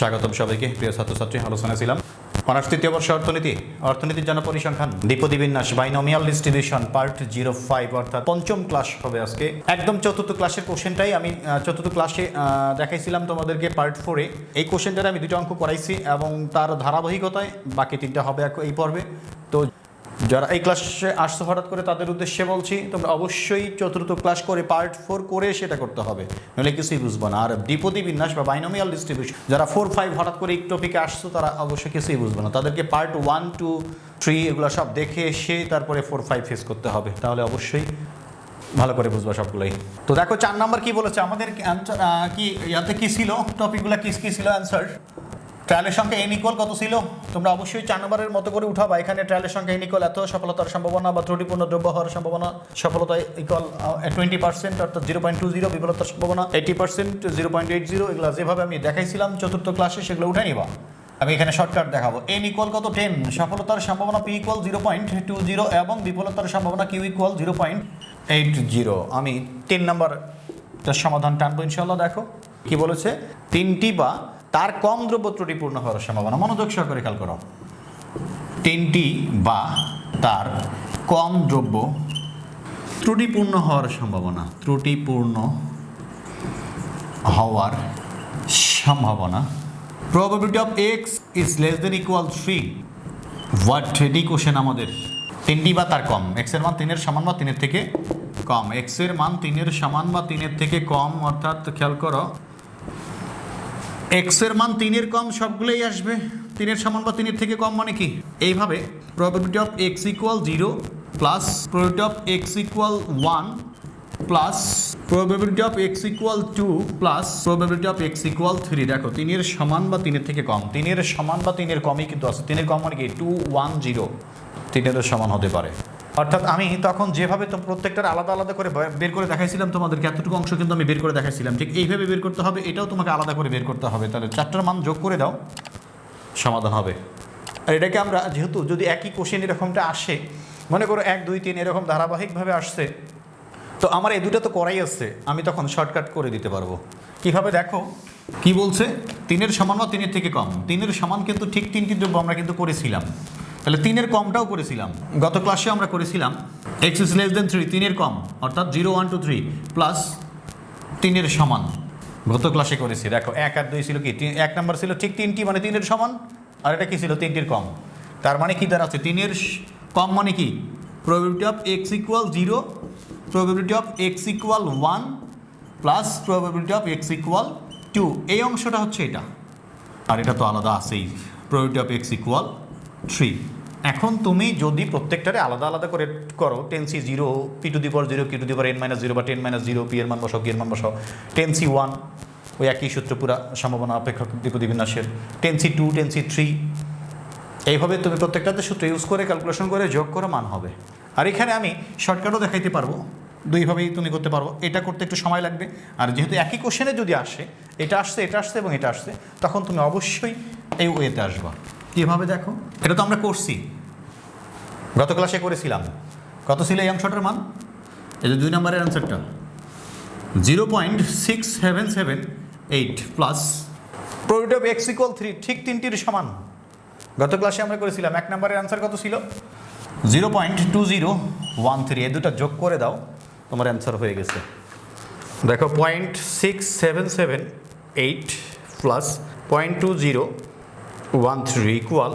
স্বাগতম সবাইকে। প্রিয় ছাত্রছাত্রী, আলোচনা ছিলাম অনার্স তৃতীয় বর্ষ অর্থনীতির জন্য পরিসংখ্যান, দ্বিপদী বিন্যাস, বাইনোমিয়াল ডিস্ট্রিবিউশন পার্ট 05, অর্থাৎ পঞ্চম ক্লাস হবে আজকে। একদম চতুর্থ ক্লাসের কোশ্চেনটাই আমি চতুর্থ ক্লাসে দেখাইছিলাম তোমাদেরকে পার্ট 4-এ। এই কোশ্চেনটার আমি 2টা অঙ্ক করাইছি এবং তার ধারাবাহিকতায় বাকি 3টা হবে এই পর্বে। তো যারা এই ক্লাসে আসছো হঠাৎ করে তাদের উদ্দেশ্যে বলছি, তোমরা অবশ্যই চতুর্থ ক্লাস করে পার্ট 4 করে সেটা করতে হবে, নইলে কিছুই বুঝবো না। আর দ্বিপদী বিন্যাস বা বাইনোমিয়াল ডিস্ট্রিবিউশন যারা 4-5 হঠাৎ করে এই টপিকে আসছো তারা অবশ্যই কিছুই বুঝবো না, তাদেরকে পার্ট 1, 2, 3 এগুলো সব দেখে এসে তারপরে 4-5 ফেস করতে হবে, তাহলে অবশ্যই ভালো করে বুঝবো সবগুলোই। তো দেখো 4 নাম্বার কি বলেছে আমাদের, কি ইয়াতে কি ছিল, টপিকগুলো কি ছিল অ্যান্সার। ট্রায়ালের সংখ্যা n ইকুয়াল কত ছিল, তোমরা অবশ্যই 4 নম্বরের মতো করে উঠাবা। এখানে ট্রায়ালের সংখ্যা n ইকুয়াল এত, সফলতার সম্ভাবনা বা ত্রুটিপূর্ণ দ্রব্য হওয়ার সম্ভাবনা, সফলতা ইকুয়াল 20%, অর্থাৎ 0.20, বিফলতার সম্ভাবনা 80%, 0.80, এগুলো যেভাবে আমি দেখাইছিলাম চতুর্থ ক্লাসে সেগুলো উঠে নিবা। আমি এখানে শর্টকাট দেখাবো। n ইকুয়াল কত 10, সফলতার সম্ভাবনা p ইকুয়াল 0.20 এবং বিফলতার সম্ভাবনা q ইকুয়াল 0.80। আমি 3 নাম্বারটার সমাধান টানবো ইনশাল্লাহ। দেখো কি বলেছে, 3টি বা তার কম দ্রব্য ত্রুটিপূর্ণ হওয়ার সম্ভাবনা। মনোযোগ সহকারে খেয়াল করো, 3টি বা তার কম দ্রব্য ত্রুটিপূর্ণ হওয়ার সম্ভাবনা, ত্রুটিপূর্ণ হওয়ার সম্ভাবনা। Probability of x is less than equal 3। What, এটি কোশ্চেন আমাদের। 3টি বা তার কম, x এর মান 3 এর সমান বা 3 এর থেকে কম, x এর মান 3 এর সমান বা 3 এর থেকে কম, অর্থাৎ খেয়াল করো x এর মান 3 এর কম সবগুলোই আসবে, 3 এর সমান বা 3 এর থেকে কম মানে কি, এইভাবে probability of x equal 0 plus probability of x equal 1 plus probability of x equal 2 plus probability of x equal 3। দেখো 3 এর সমান বা 3 এর থেকে কম, 3 এর সমান বা 3 এর কমই কিন্তু আছে। 3 এর কম মানে কি 2, 1, 0, 3 এর সমান হতে পারে। অর্থাৎ আমি তখন যেভাবে তো প্রত্যেকটার আলাদা আলাদা করে বের করে দেখাইছিলাম তোমাদেরকে, এতটুকু অংশ কিন্তু আমি বের করে দেখাইছিলাম, ঠিক এইভাবে বের করতে হবে। এটাও তোমাকে আলাদা করে বের করতে হবে, তাহলে 4টার মান যোগ করে দাও, সমাধান হবে। আর এটাকে আমরা যেহেতু যদি একই কোশ্চেন এরকমটা আসে, মনে করো 1, 2, 3 এরকম ধারাবাহিকভাবে আসছে, তো আমার এই দুটো তো করাই আসছে, আমি তখন শর্টকাট করে দিতে পারবো। কীভাবে দেখো কি বলছে, 3 এর সমান বা 3 এর থেকে কম। 3 এর সমান কিন্তু ঠিক 3টি দ্রব্য আমরা কিন্তু করেছিলাম, তাহলে 3 এর কমটাও করেছিলাম গত ক্লাসে আমরা করেছিলাম। x ইজ লেস দেন 3, 3 এর কম, অর্থাৎ 0, 1, 2, 3 প্লাস 3 এর সমান গত ক্লাসে করেছি। দেখো 1 আর 2 ছিল কি, 1 নাম্বার ছিল ঠিক 3টি মানে 3 এর সমান, আর এটা কি ছিল 3টির কম। তার মানে কি দাঁড়াচ্ছে, 3 এর কম মানে কি probability of x equal 0, probability of x equal 1 plus probability of x equal 2। এই অংশটা হচ্ছে এটা, আর এটা তো আলাদা আছেই, প্রবাবিলিটি অফ x ইকুয়াল 3। এখন তুমি যদি প্রত্যেকটারে আলাদা আলাদা করে করো, 10c 0, p two the power 0, q to the power n-0 বা 10-0, p এর মান বসাও, q এর মান বসাও, 10c 1, ওই একই সূত্র পুরা সম্ভাবনা অপেক্ষক দ্বিপদী বিন্যাসের, 10c 2, 10c 3, এইভাবে তুমি প্রত্যেকটাতে সূত্র ইউজ করে ক্যালকুলেশন করে যোগ করো, মান হবে। আর এখানে আমি শর্টকাটও দেখাইতে পারবো, দুইভাবেই তুমি করতে পারবো। এটা করতে একটু সময় লাগবে, আর যেহেতু একই কোশ্চেনে যদি আসে, এটা আসছে, এটা আসছে এবং এটা আসছে, তখন তুমি অবশ্যই এই ওয়েতে আসবা। কীভাবে দেখো, এটা তো আমরা করছি, গত ক্লাসে করেছিলাম। কত ছিল এই অংশটার মান, এই যে 2 নম্বরের অ্যান্সারটা 0.6778 plus probability of x equal 3, ঠিক 3টির সমান। গত ক্লাসে আমরা করেছিলাম 1 নম্বরের অ্যান্সার কত ছিল 0.2013, এই দুটো যোগ করে দাও, তোমার অ্যান্সার হয়ে গেছে। দেখো 0.6778 প্লাস 0.2013 ইকুয়াল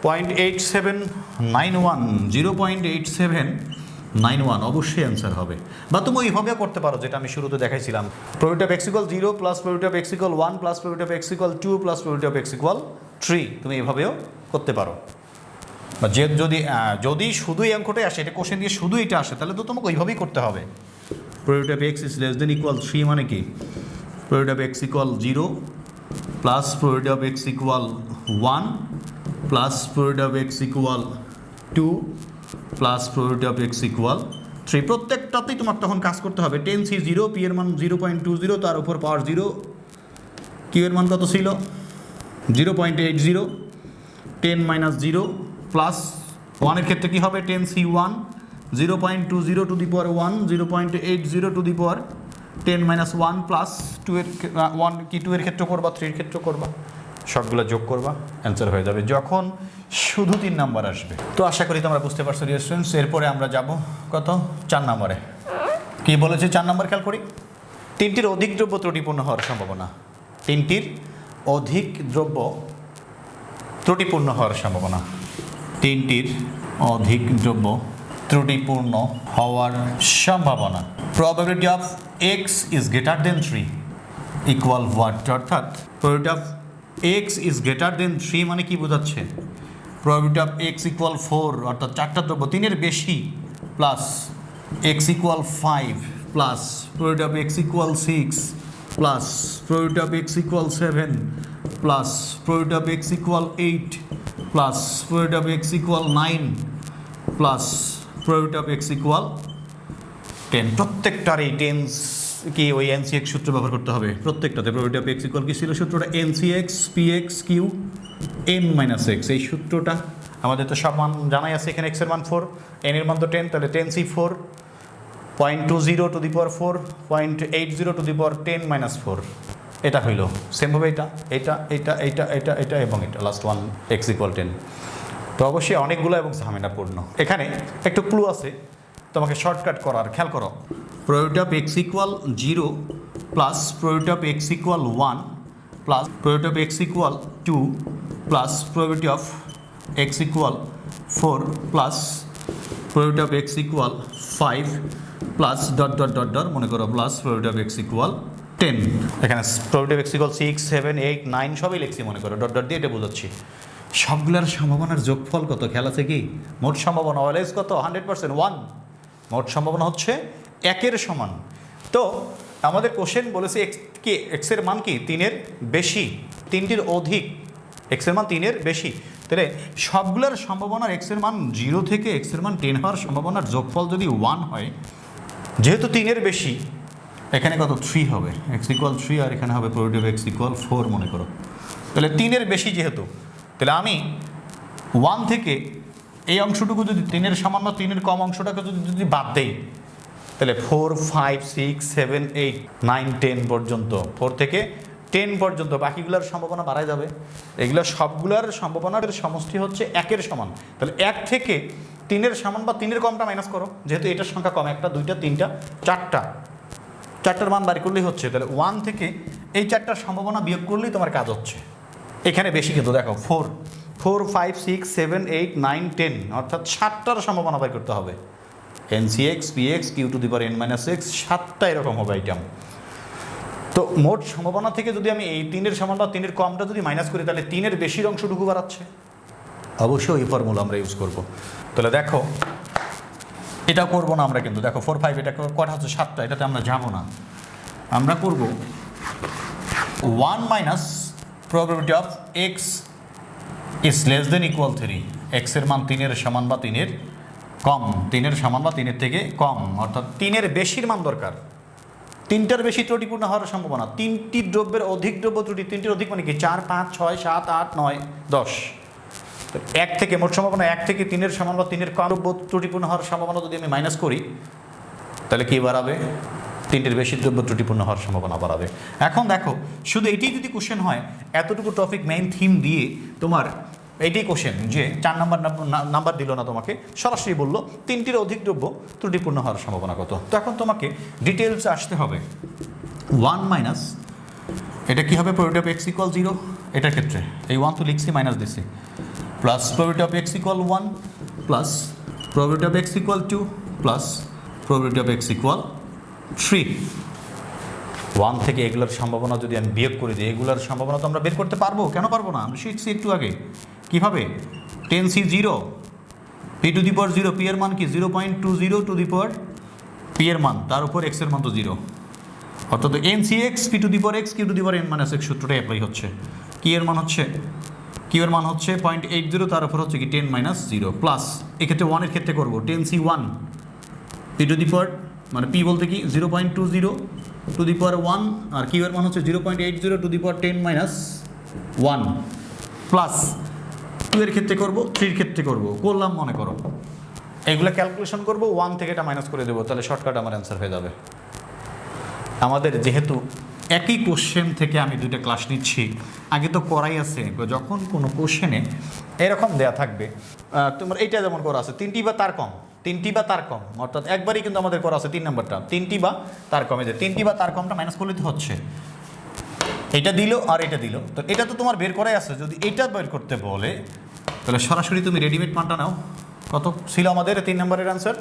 0.8791, 0.8791 অবশ্যই অ্যান্সার হবে। বা তুমি ওইভাবেও করতে পারো, যেটা আমি শুরুতে দেখাইছিলাম, probability of x equal 0 plus probability of x equal 1 plus probability of x equal 2 plus probability of x equal 3, তুমি এভাবেও করতে পারো। বা যদি শুধু এই অঙ্কটাই আসে, এটা কোশ্চেন দিয়ে শুধু এটা আসে, তাহলে তো তোমাকে ওইভাবেই করতে হবে। Probability of x is less than equal 3 মানে কি, probability of x equal 0 plus probability of x equal 1 plus probability of x equal 2 plus probability of x equal 3। প্রত্যেকটাতেই তোমার তখন কাজ করতে হবে। 10c 0, p এর মান 0.20, তার উপর পাওয়ার 0, q এর মান কত ছিল 0.80, 10 - 0 প্লাস 1 এর ক্ষেত্রে কী হবে 10c 1, 0.20 two the power 1, 0.80 to the power 10 minus 1 plus 2 এর 1 কি 2 এর ক্ষেত্রে করবা 3 এর ক্ষেত্রে করবা, সবগুলো যোগ করবা, অ্যান্সার হয়ে যাবে যখন শুধু 3 নাম্বার আসবে। তো আশা করি তোমরা বুঝতে পারছো ডিয়ার স্টুডেন্টস। এরপরে আমরা যাব কত 4 নম্বরে। কি বলেছে 4 নম্বর খেয়াল করি, 3টির অধিক দ্রব্য ত্রুটিপূর্ণ হওয়ার সম্ভাবনা। 3টির অধিক দ্রব্য ত্রুটিপূর্ণ হওয়ার সম্ভাবনা। 3টির অধিক দ্রব্য ত্রুটিপূর্ণ হওয়ার সম্ভাবনা। Probability of x is greater than 3 equal what, অর্থাৎ probability of x is greater than 3 মানে কি বোঝাচ্ছে, প্রবাবিলিটি অফ x ইকুয়াল 4 অর্থাৎ 4টা দ্রব্য 3-এর বেশি plus x equal 5 plus probability of x equal 6 plus probability of x equal 7 plus probability of x equal 8 plus probability of x equal 9 plus probability of x equal 10। প্রত্যেকটার এই tense কি ওই এনসিএক্স সূত্র ব্যবহার করতে হবে প্রত্যেকটাতে। প্রবাবিলিটি অফ x ইকুয়াল কি ছিল সূত্রটা, এনসিএক্স px q n minus x। এই সূত্রটা আমাদের তো সব মান জানাই আছে, এখানে x এর মান 4, n এর মান তো 10, তাহলে 10c4 0.20 two the power 4 0.80 to the power 10 minus 4। এটা হইল সেমভাবে এটা এটা এটা এটা এটা এটা এবং এটা লাস্ট ওয়ান x ইকুয়াল 10। তো অবশ্যই অনেকগুলো এবং ঝামেলাপূর্ণ। এখানে একটু ক্লু আছে তোমাকে শর্টকাট করার, খেয়াল করো। Probability of x equal 0 plus probability of x equal 1 plus probability of x equal 2 plus probability of x equal 4 plus probability of x equal 5 plus dot dot dot dot মনে করো plus probability of x equal 10। এখানে probability of x equal 6 7 8 9 সবই লিখছি মনে করো, dot dot দিয়ে এটা বোঝাচ্ছি। সবগুলোর সম্ভাবনার যোগফল কত খেয়াল আছে কি, মোট সম্ভাবনা অলওয়েজ কত 100% 1। মোট সম্ভাবনা হচ্ছে 1-এর সমান। তো আমাদের কোশ্চেন বলেছে x এর মান কি 3-এর বেশি, 3টির অধিক, x এর মান 3-এর বেশি। তাহলে সবগুলোর সম্ভাবনার x এর মান 0 থেকে x এর মান 10 হওয়ার সম্ভাবনার যোগফল যদি 1 হয়, যেহেতু 3-এর বেশি এখানে কত 3 হবে, x ইকুয়াল 3 আর এখানে হবে প্রবাবিলিটি অফ x ইকুয়াল 4 মনে করো। তাহলে 3-এর বেশি যেহেতু, তাহলে আমি 1 থেকে এই অংশটুকু যদি 3-এর সমান বা 3-এর কম অংশটাকে যদি বাদ দেই, তাহলে 4 5 6 7 8 9 10 পর্যন্ত, 4 থেকে 10 পর্যন্ত বাকিগুলোর সম্ভাবনা বাড়ায় যাবে। এগুলো সবগুলোর সম্ভাবনার সমষ্টি হচ্ছে 1-এর সমান। তাহলে 1 থেকে 3-এর সমান বা 3-এর কমটা মাইনাস করো, যেহেতু এটার সংখ্যা কম, 1টা 2টা 3টা 4টার মান বাড়ি করলেই হচ্ছে। তাহলে 1 থেকে এই 4টার সম্ভাবনা বিয়োগ করলেই তোমার কাজ হচ্ছে। এখানে বেশি কিন্তু দেখো 4 5 6 7 8 9 10 অর্থাৎ 7টার সম্ভাবনা বাই করতে হবে। NCX PX Q to the power n minus x 7টা এরকম হবে আইটেম। তো মোট সম্ভাবনা থেকে যদি আমি এই 3-এর সমান বা 3-এর কমটা যদি মাইনাস করি, তাহলে 3-এর বেশির অংশটুকু বাড়াচ্ছে। অবশ্যই এই ফর্মুলা আমরা ইউজ করব। তাহলে দেখো এটা করব না আমরা, কিন্তু দেখো 4 5 এটা কটা হচ্ছে 7টা, এটাতে আমরা যাবো না। আমরা করব 1 minus probability of x is less than equal 3। x এর মান 3-এর সমান বা 3-এর কম, 3-এর সমান বা 3-এর থেকে কম, অর্থাৎ 3-এর বেশির মান দরকার। 3টার বেশি ত্রুটিপূর্ণ হওয়ার সম্ভাবনা। 3টি দ্রব্যের অধিক দ্রব্য ত্রুটি, 3টির অধিক মানে কি 4 5 6 7 8 9 10। 1 থেকে মোট সম্ভাবনা 1 থেকে 3-এর সমান বা 3-এর কম দ্রব্য ত্রুটিপূর্ণ হওয়ার সম্ভাবনা যদি আমি মাইনাস করি, তাহলে কি বাড়াবে, 3টির বেশি দ্রব্য ত্রুটিপূর্ণ হওয়ার সম্ভাবনা বাড়াবে। এখন দেখো শুধু এটাই যদি কোশ্চেন হয়, এতটুকু টপিক মেইন থিম দিয়ে তোমার এইটাই কোশ্চেন যে 4 নাম্বার দিল না তোমাকে, সরাসরি বললো 3টির অধিক দ্রব্য ত্রুটিপূর্ণ হওয়ার সম্ভাবনা কত। তো এখন তোমাকে ডিটেলসে আসতে হবে। 1 মাইনাস এটা কি হবে, প্রবাবিলিটি অফ x ইকুয়াল 0 এটার ক্ষেত্রে এই 1 তো লিখছি মাইনাস দিছি, plus probability of x equal 1 plus probability of x equal 2 plus probability of x equal 3। 1 থেকে এগুলোর সম্ভাবনা যদি আমি বিয়োগ করে দিই, এগুলোর সম্ভাবনা তো আমরা বের করতে পারবো, কেন পারবো না, আমরা শিখছি একটু আগে। কীভাবে, 10c0 p two the power 0, p এর মান কি 0.20 টু দি পাওয়ার p এর মান, তার উপর x এর মান তো 0, অর্থাৎ NCX p two the power x q to the power n minus x সূত্রটাই অ্যাপ্লাই হচ্ছে। কি এর মান হচ্ছে, q এর মান হচ্ছে 0.80, তার উপর হচ্ছে কি 10 মাইনাস 0 প্লাস, এক্ষেত্রে 1-এর ক্ষেত্রে করবো 10c1 p টু দি পাওয়ার, মানে p বলতে কি 0.20 two the power 1 R q এর মান হচ্ছে 0.80 to the power 10 minus 1 plus 2-এর ক্ষেত্রে করবো, 3-এর ক্ষেত্রে করবো, করলাম মনে করো। এগুলো ক্যালকুলেশন করবো, 1 থেকে এটা মাইনাস করে দেবো, তাহলে শর্টকাট আমার অ্যান্সার হয়ে যাবে। আমাদের যেহেতু একই কোশ্চেন থেকে আমি দুইটা ক্লাস নিচ্ছি, আগে তো করাই আছে, যখন কোনো কোশ্চেনে এরকম দেয়া থাকবে তোমার এইটা যেমন করা আছে 3টি বা তার কম, 3টি বা তার কম, অর্থাৎ একবারই কিন্তু আমাদের করা আছে 3 নাম্বারটা 3টি বা তার কমে, যে 3টি বা তার কমটা মাইনাস করলে তো হচ্ছে এটা দিল আর এটা দিল, তো এটা তো তোমার বের করাই আছে। যদি এটা বের করতে বলে তাহলে সরাসরি তুমি রেডিমেড মানটা নাও। কত ছিল আমাদের 3 নম্বরের অ্যান্সার?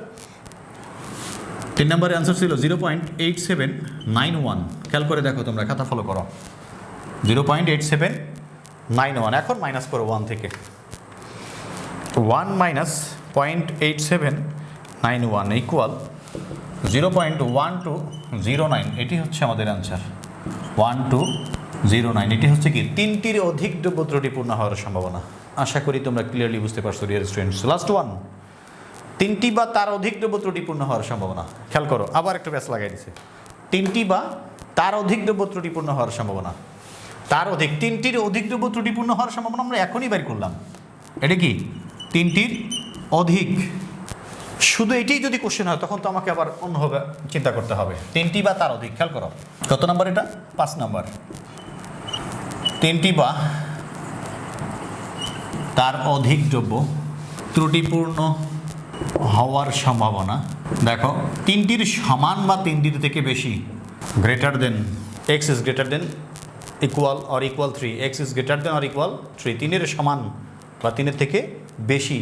3 নম্বরের অ্যান্সার ছিল 0.8791। খেয়াল করে দেখো, তোমরা খাতা ফলো করো। 0.8791। এখন মাইনাস করো 1 থেকে, 1 মাইনাস 0.8791 ইকুয়াল 0.1209। এটি হচ্ছে আমাদের অ্যান্সার, 1209। এটি হচ্ছে কি 3টির অধিক দ্রব্য ত্রুটিপূর্ণ হওয়ার সম্ভাবনা। আশা করি তোমরা ক্লিয়ারলি বুঝতে পারছো ডিয়ার স্টুডেন্টস। লাস্ট ওয়ান, 3টি বা তার অধিক দ্রব্য ত্রুটিপূর্ণ হওয়ার সম্ভাবনা। খেয়াল করো, আবার একটা ব্যাস লাগাই দিছে, 3টি বা তার অধিক দ্রব্য ত্রুটিপূর্ণ হওয়ার সম্ভাবনা। তার অধিক, 3টির অধিক দ্রব্য ত্রুটিপূর্ণ হওয়ার সম্ভাবনা আমরা এখনই বের করলাম। এটা কি 3টির অধিক, শুধু এটাই যদি কোশ্চেন হয় তখন তো আমাকে আবার অন্যভাবে চিন্তা করতে হবে। 3টি বা তার অধিক, খেয়াল করো কত নাম্বার এটা? 5 নাম্বার। 3টি বা তার অধিক দ্রব্য ত্রুটিপূর্ণ হওয়ার সম্ভাবনা। দেখো, 3টির সমান বা 3টির থেকে বেশি, greater than x is greater than equal or equal 3, x is greater than or equal 3, 3-এর সমান বা 3-এর থেকে বেশি।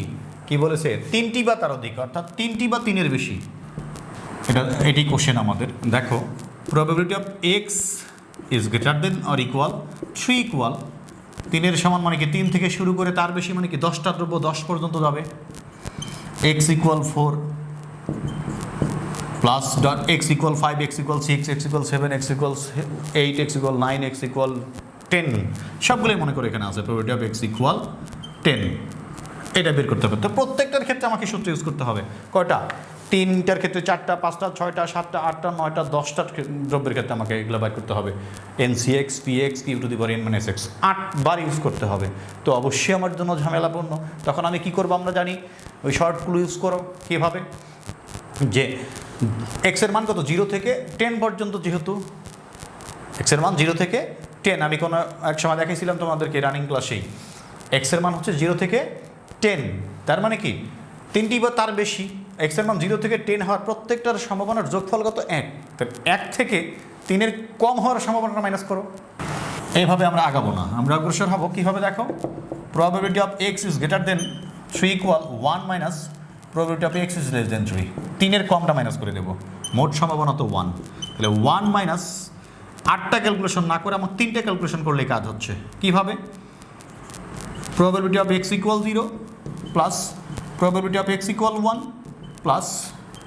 কি বলেছে? 3টি বা তার অধিক, অর্থাৎ 3টি বা 3-এর বেশি। এটি কোশ্চেন আমাদের। দেখো, probability of X is greater than or equal 3 equal 3-এর সমান মানে কি 3 থেকে শুরু করে তার বেশি মানে কি 10টা দ্রব্য 10 পর্যন্ত যাবে। x equal 4 plus dot x equal 5, x equal 6, x equal 7, x equal 8, x equal 9, x equal 10, সবগুলোই মনে করে এখানে আছে। প্রবাবিলিটি অফ x ইকুয়াল 10, এটা বের করতে হবে। তো প্রত্যেকটার ক্ষেত্রে আমাকে সূত্র ইউজ করতে হবে। কয়টা? 3টার ক্ষেত্রে 4টা, 5টা, 6টা, 7টা, 8টা, 9টা, 10টা দ্রব্যের ক্ষেত্রে আমাকে এগুলো বের করতে হবে। NCX, PX, Q to the power n - x 8বার ইউজ করতে হবে। তো অবশ্যই আমার জন্য ঝামেলাপূর্ণ। তখন আমি কি করব? আমরা জানি ওই শর্টগুলো ইউজ করো। কীভাবে? যে এক্সের মান কত? 0 থেকে 10 পর্যন্ত, যেহেতু এক্সের মান 0 থেকে 10, আমি কোনো এক সময় দেখাইছিলাম তোমাদেরকে রানিং ক্লাসেই, এক্সের মান হচ্ছে 0 থেকে 10, তার মানে কি 3টি বা তার বেশি। এক্সের মান 0 থেকে 10 হওয়ার প্রত্যেকটার সম্ভাবনার যোগফল কত? 1। তো 1 থেকে 3-এর কম হওয়ার সম্ভাবনাটা মাইনাস করো। এইভাবে আমরা আগাবো না, আমরা অগ্রসর হব। কীভাবে? দেখো, probability of X is greater than 3 equal 1 minus probability of X is less than 3। 3-এর কমটা মাইনাস করে দেবো, মোট সম্ভাবনা তো 1। তাহলে 1 মাইনাস 8টা ক্যালকুলেশন না করে আমার 3টা ক্যালকুলেশন করলে কাজ হচ্ছে। কীভাবে? Probability of x equal 0 plus probability of x equal 1 plus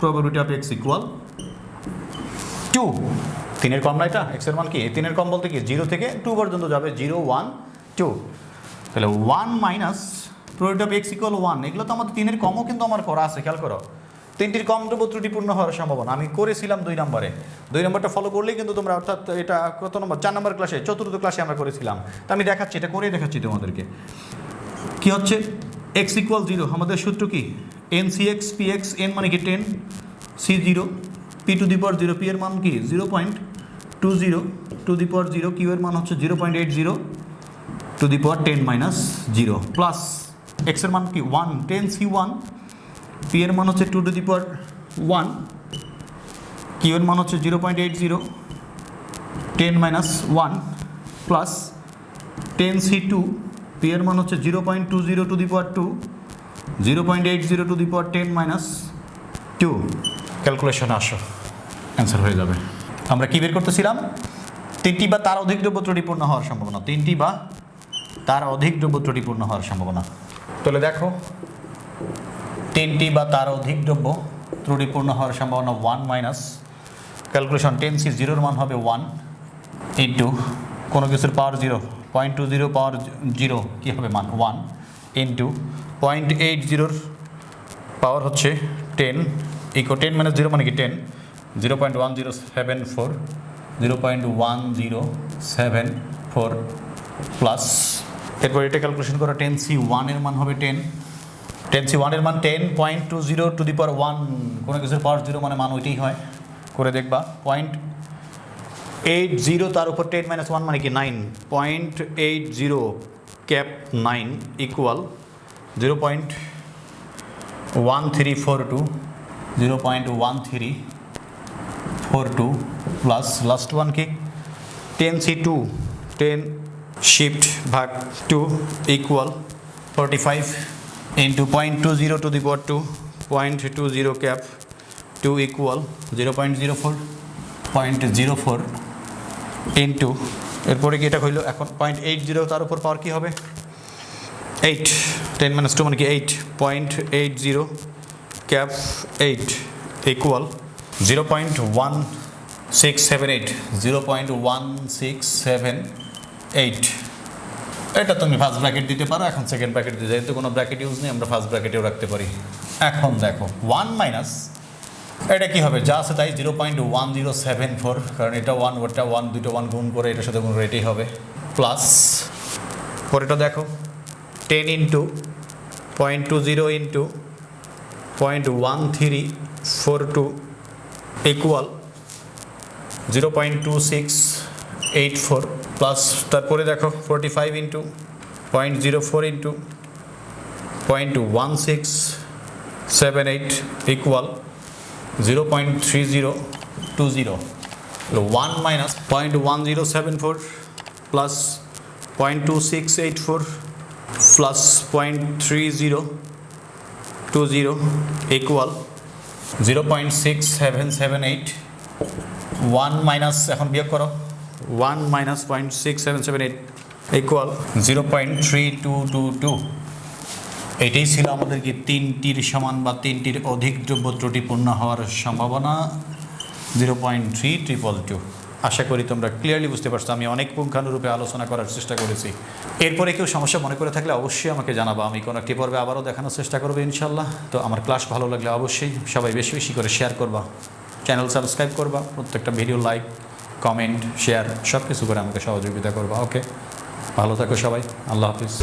probability of x equal 2। 3-এর কম না এটা? এক্সের মান কি? 3-এর কম বলতে কি 0 থেকে 2 পর্যন্ত যাবে, 0, 1, 2। তাহলে 1 minus probability of x equal 1, এগুলো তো আমাদের 3-এর কমও কিন্তু আমার করা আছে। খেয়াল করো, 3টির কম দ্রব্য ত্রুটিপূর্ণ হওয়ার সম্ভাবনা আমি করেছিলাম 2 নম্বরে। 2 নম্বরটা ফলো করলেই কিন্তু তোমরা, অর্থাৎ এটা কত নম্বর? 4 নম্বর ক্লাসে, 4র্থ ক্লাসে আমরা করেছিলাম। তো আমি দেখাচ্ছি, এটা করেই দেখাচ্ছি তোমাদেরকে। কি হচ্ছে? এক্স ইকুয়াল 0, আমাদের সূত্র কি? NCX, PX, n মানে কি 10, C0, P two the power 0, P এর মান কি 0.20 টু দি পাওয়ার 0, Q এর মান হচ্ছে 0.80 to the power 10 minus 0 plus x এর মান কি 1, 10C1, P এর মান হচ্ছে 2 টু দি পাওয়ার 1, Q এর মান হচ্ছে 0.80, 10 মাইনাস 1 প্লাস 10C2, P এর মান হচ্ছে 0.20 two the power 2, 0.80 to the power 10 minus 2। Calculation আসো, অ্যান্সার হয়ে যাবে। আমরা কি বের করতেছিলাম? 3টি বা তার অধিক দ্রব্য ত্রুটিপূর্ণ হওয়ার সম্ভাবনা, 3টি বা তার অধিক দ্রব্য ত্রুটিপূর্ণ হওয়ার সম্ভাবনা। তাহলে দেখো, 3টি বা তার অধিক দ্রব্য ত্রুটিপূর্ণ হওয়ার সম্ভাবনা 1 মাইনাস ক্যালকুলেশন 10C0-র মান হবে 1 ইন্টু কোনো কিছুর পাওয়ার 0, 0.20 পাওয়ার 0 কী হবে মান 1 ইন্টু 0.80-র পাওয়ার হচ্ছে 10 ইকো 10 মাইনাস 0 মানে কি 10, 0.1074, 0.1074 প্লাস এরপর এটা ক্যালকুলেশন করা 10C1-এর মান হবে 10, 10C1-এর মান 10.20 টু দি পাওয়ার 1, কোনো কিছুর পাওয়ার 0 মানে মান ওইটাই হয়। করে দেখবা 80 তার উপর 10 মাইনাস 1 মানে কি 9, 0.80 cap 9 equal 0.1342, 0.1342 plus last one কি 10C2, 10 শিফট ভাগ 2 equal 45 into 0.20 two the power 2, 0.20 cap 2 equal 0.04, 0.04 into এরপরে কি এটা হইল এখন 0.80 তার উপর পাওয়ার কি হবে 8, 10 মাইনাস 2 মানে কি 8.80 ক্যাপ 8 ইকুয়াল 0.1678, 0.1678। এটা তুমি ফার্স্ট ব্র্যাকেট দিতে পারো, এখন সেকেন্ড ব্র্যাকেট দিতে যেহেতু কোনো ব্র্যাকেট ইউজ নেই আমরা ফার্স্ট ব্র্যাকেটেও রাখতে পারি। এখন দেখো 1 মাইনাস এটা কি হবে যা আছে তাই 0.1074, কারণ এটা 1 ওটা 1 দুটো 1 গুণ করে এটার সাথে গুণ করে এটাই হবে, প্লাস পরেটা দেখো 10 ইন্টু 0.20 ইন্টু 0.1342 ইকুয়াল 0.2684 প্লাস তারপরে দেখো 45 into 0.04 into 0.1678 equal 0.3020। 1 minus 0.1074 plus 0.2684 plus 0.3020 equal 0.6778। 1 minus এখন বিয়োগ করো 1 মাইনাস 0.6778 ইকুয়াল 0.3222। এটাই ছিল আমাদের কি তিনটির সমান বা তিনটির অধিক দ্রব্য ত্রুটিপূর্ণ হওয়ার সম্ভাবনা 0.3222। আশা করি তোমরা ক্লিয়ারলি বুঝতে পারছো, আমি অনেক পুঙ্খানুরূপে আলোচনা করার চেষ্টা করেছি। এরপরে কেউ সমস্যা মনে করে থাকলে অবশ্যই আমাকে জানাবো, আমি কোনো একটি পর্বে আবারও দেখানোর চেষ্টা করবো ইনশাল্লাহ। তো আমার ক্লাস ভালো লাগলে অবশ্যই সবাই বেশি বেশি করে শেয়ার করবা, চ্যানেল সাবস্ক্রাইব করবা, প্রত্যেকটা ভিডিও লাইক কমেন্ট শেয়ার সব কিছু করে আমাকে সহযোগিতা করবা। ওকে, ভালো থাকো সবাই, আল্লাহ হাফিজ।